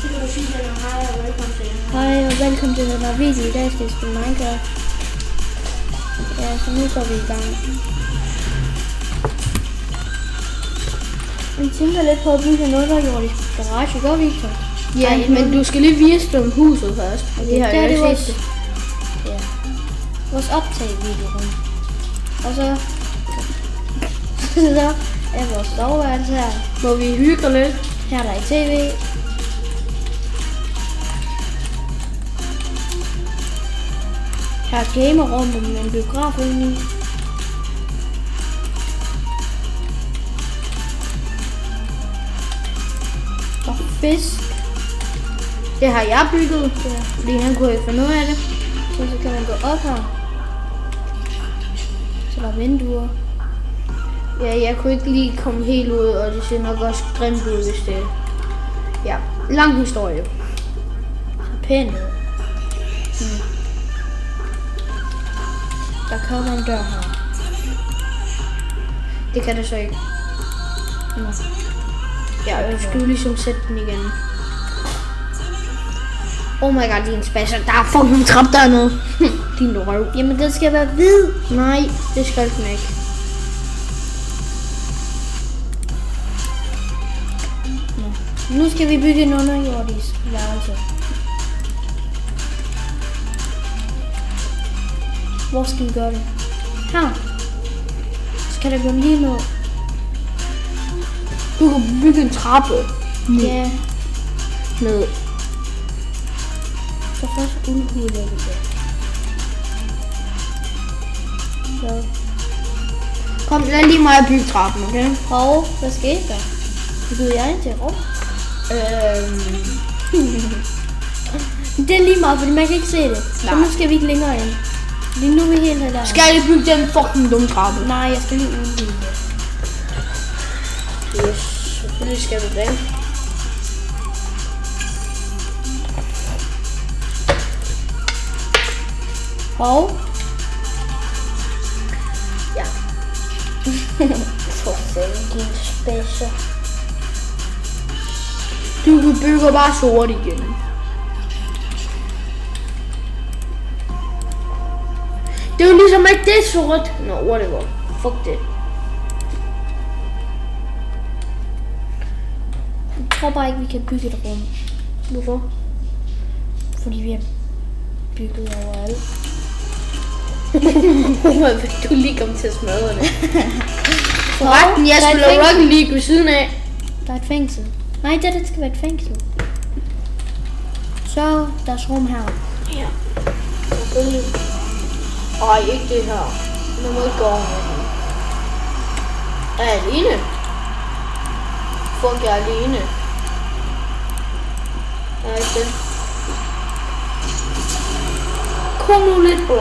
Så kan du sige til dig, hej og velkommen til den her. Hej og velkommen til den her video. I dag skal vi spille Minecraft. Ja, så nu går vi i gang. Vi tænker lidt på at bygge en underjordisk garage, gør Victor? Ja, men du skal lige vise dem huset først. Okay, det har der er jeg det ikke vores, set. ja, vores optag-videorum. Og så er vores soveværelse her. Hvor vi hygger lidt. Her er der i tv. Her er gamerrummet med en biograf indeni. Og fisk. Det har jeg bygget, Ja. fordi han kunne ikke finde ud af det. Så kan man gå op her. Så der er vinduer. Ja, jeg kunne ikke lige komme helt ud, og det ser nok også grimt ud, hvis det... Ja, lang historie. Så pænt ud. Der kommer en dør her. Det kan det så ikke. Nå. Ja, jeg skal jo ligesom sætte den igen. Oh my god, din spasser. Der er fucking trap dernede. Din røv. Jamen den skal være hvid. Nej, det skal den ikke. Nu skal vi bygge en underjordisk værelse. Hvor skal vi gøre det? Her. Skal der gå lige noget? Du kan bygge en trappe. Ja. Ned. Så først udhuler vi det. Så. Kom, lad lige mig bygge trappen, okay? Og hvad skete der? Byggede jeg ind til et rum? Det er lige meget, fordi man kan ikke se det. Så Nej. nu skal vi ikke længere ind. Lige nu er vi helt der. Skal jeg bygge den fucking dumme trappe? Nej, jeg skal lige udhule det. Yes, selvfølgelig skal du det. Og Ja. For fanden, din spasser. Du bygger bare sort igen. Det er jo ligesom ikke det sort. Nå, whatever. Fuck det. jeg tror bare ikke, vi kan bygge et rum. Hvorfor? Fordi vi har bygget overalt. Du lige kom til at smadre det. Så, Forresten, jeg der er et spiller fængsel. Rocket League ved siden af. Der er et fængsel. Nej, det skal være et fængsel. Så, deres rum her. Ja. Selvfølgelig. Ej, ikke det her. Nu må ikke gå over med den. Er jeg alene? Fuck, jeg er alene. Jeg er ikke det. Kom nu lidt, bro.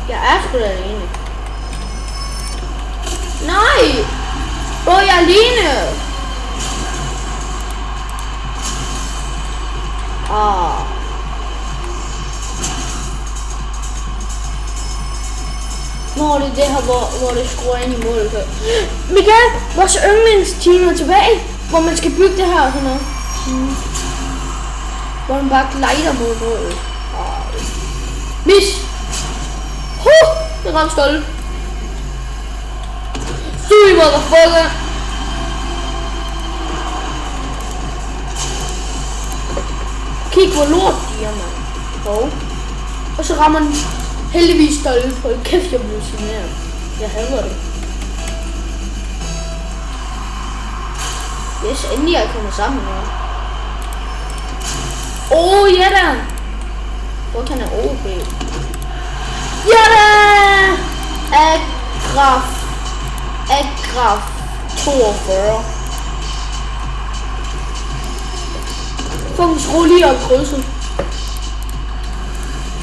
Jeg er sgu da alene. Nej! Bro, jeg er alene! Ah. Nå, det er det her, hvor det skruer ind i målet. Michael, vores yndlingsteam er tilbage, hvor man skal bygge det her og sådan noget. Hvor man bare glider mod målet. Mis! Jeg ramte stolpe. Syg, motherfucker! Kig hvor lort de er, mand. Og så rammer den heldigvis stolpe på. Kæft, jeg blev generet. Jeg hader det. Yes, endelig er jeg kommet sammen med. Ja da! Hvor kan jeg OP? Ja da! Agraf 42. Fucking skru lige op krydset.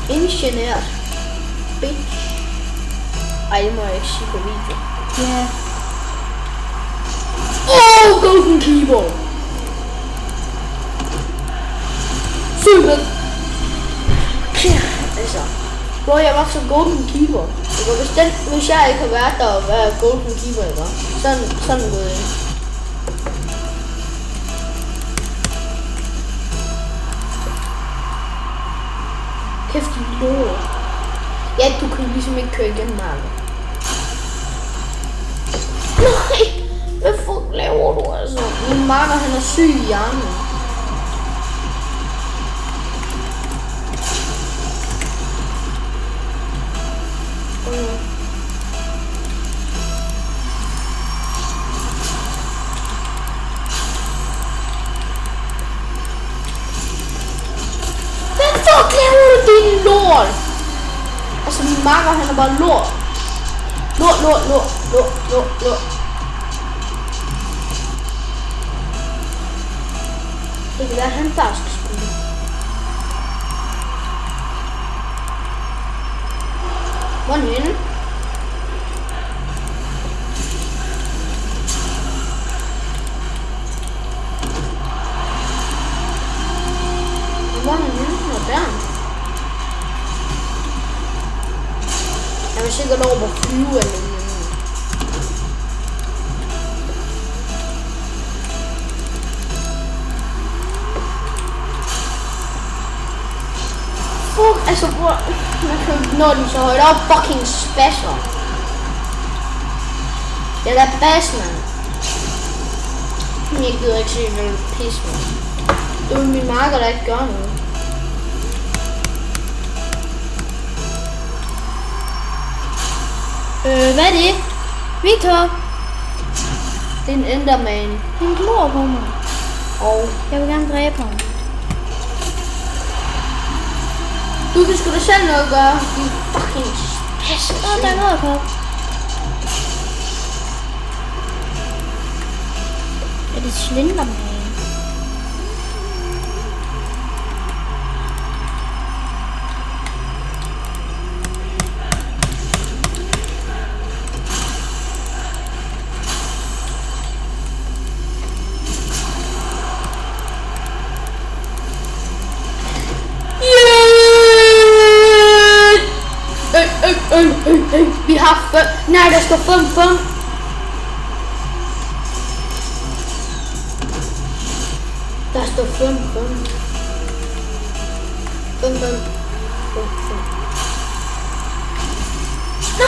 Ingeniør. Bitch. Ej, det må jeg ikke sige på video. Ja. Golden keyboard. Super. Altså. Bro, jeg var så golden keyboard. Hvis jeg ikke har været der og været golden keyboard, var sådan gået ind. Kæft, de lort. Ja, du kan ligesom ikke køre igennem marken. Nej! Hvad fuck laver du altså? Min marker, han er syg i hjernen. Hvad fuck laver du, din lort? Altså, min marker, han er bare lort. Lort. Det kan være, han bare skal spille. Hvor er han henne? Hvor er han henne? Hvor er han? Jeg vil sikkert over på flyve eller noget. Altså, hvor når den så højt op, fucking spasser. Det er da bas, man. Jeg gider ikke se, hvad du pisse, man. Det er min marker, der ikke gør noget. Hvad er det? Victor? Det er en Enderman. Han glor på mig. Og Jeg vil gerne dræbe ham. du kan sgu da selv noget gøre. De fucking spasser. Der er noget, Kop. Er det Slenderman? Vi har 5. Nej, der står 5. Der står 5. 5. Nej,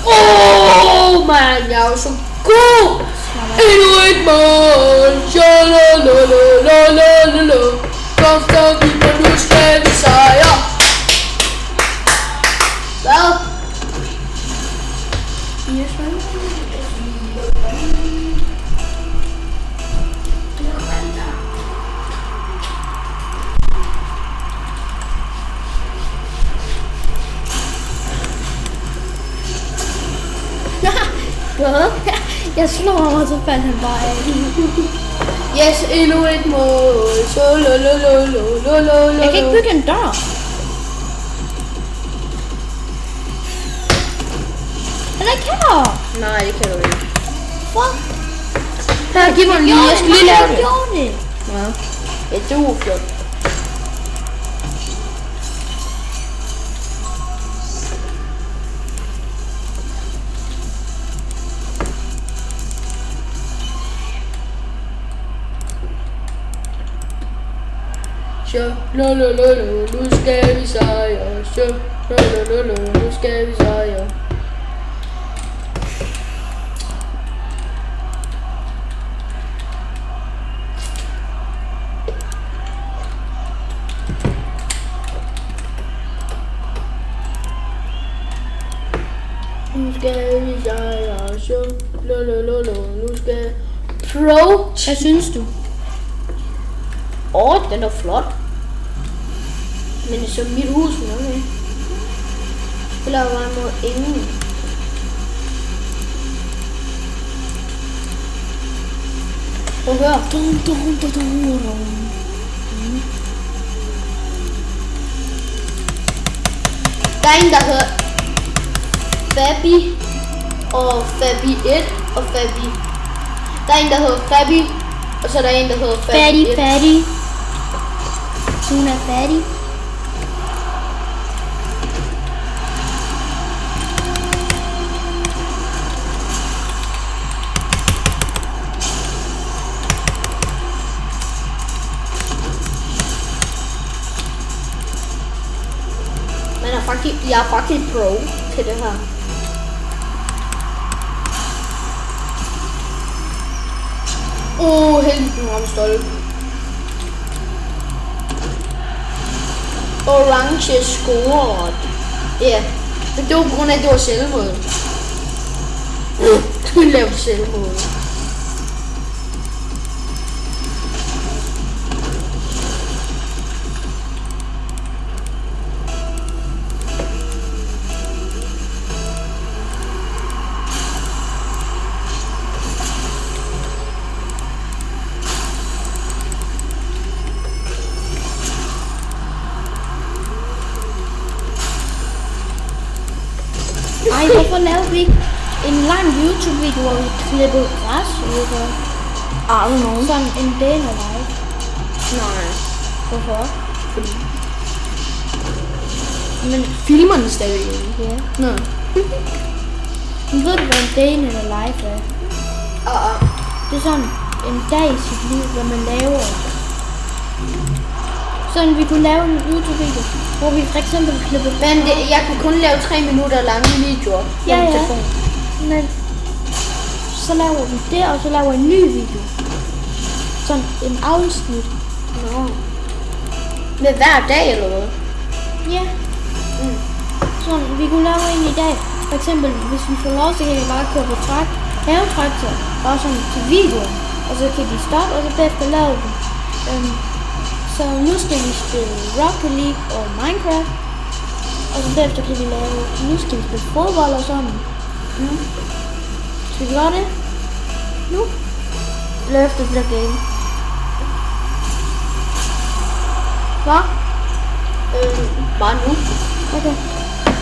Åh, man, jeg er jo så god. Endnu et mål. Sjalalalalala. Kom så, Victor, nu skal vi sejre. Hvad? Hvad? Jeg slår ham, og så faldt han bare af. Yes, endnu et mål. Jeg kan ikke bygge en dør. Eller kan jeg? Nej, det kan du ikke. Fuck. Her, giv mig en lige. Jeg skal lige lave det. Jeg gjorde det. Ja, det er flot. Nu skal vi sejre. Nu skal vi sejre. Nu skal vi sejre. Nu skal Pro. Hvad synes du? Den er flot. Men det er så mit hus, men okay. Spiller bare mod ingen. Prøv at høre. Der er en, der hedder Fabi og Fabi 1 og Fabi. Der er en, der hedder Fabi, og så er der en, der hedder Fabi 1. Fattig. Hun er fattig. jeg er faktisk pro til det her. Heldigt nu om stolpe. Orange scoret. Ja, men det var på grund af, at det var selvmål. Du lavede selvmål. Ej, hvorfor lavede vi ikke en lang YouTube-video, hvor vi klippede græs over? I don't know. Sådan en day in a life. Nej. Hvorfor? Fordi... Men filmerne stadig ikke. Ja. Nå. Men ved du, hvad en day in a life er? Det er sådan en dag i sit liv, hvad man laver. Sådan vi kunne lave en YouTube-video, hvor vi for eksempel klippede. Men det, jeg kan kun lave 3 minutter lange videoer. Ja, på min ja. telefon. Men så laver vi det, og så laver en ny video. Sådan en afsnit. Nå. Med hver dag eller hvad? Ja. Sådan, vi kunne lave en i dag. For eksempel, hvis vi får lov, så kan vi bare køre på havetraktor. Bare sådan til video. Og så kan de stoppe, og så bagefter lave den. Så nu skal vi spille Rocket League og Minecraft. Og så derefter kan vi lave, nu skal vi spille fodbold og sådan. Skal vi gøre det? Nu? Eller efter det bliver game? Hvad? Bare nu. Okay.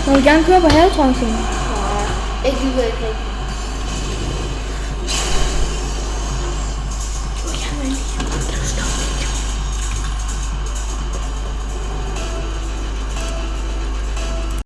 Må vi gerne køre på havetraktoren? Nej, jeg gider ikke rigtig.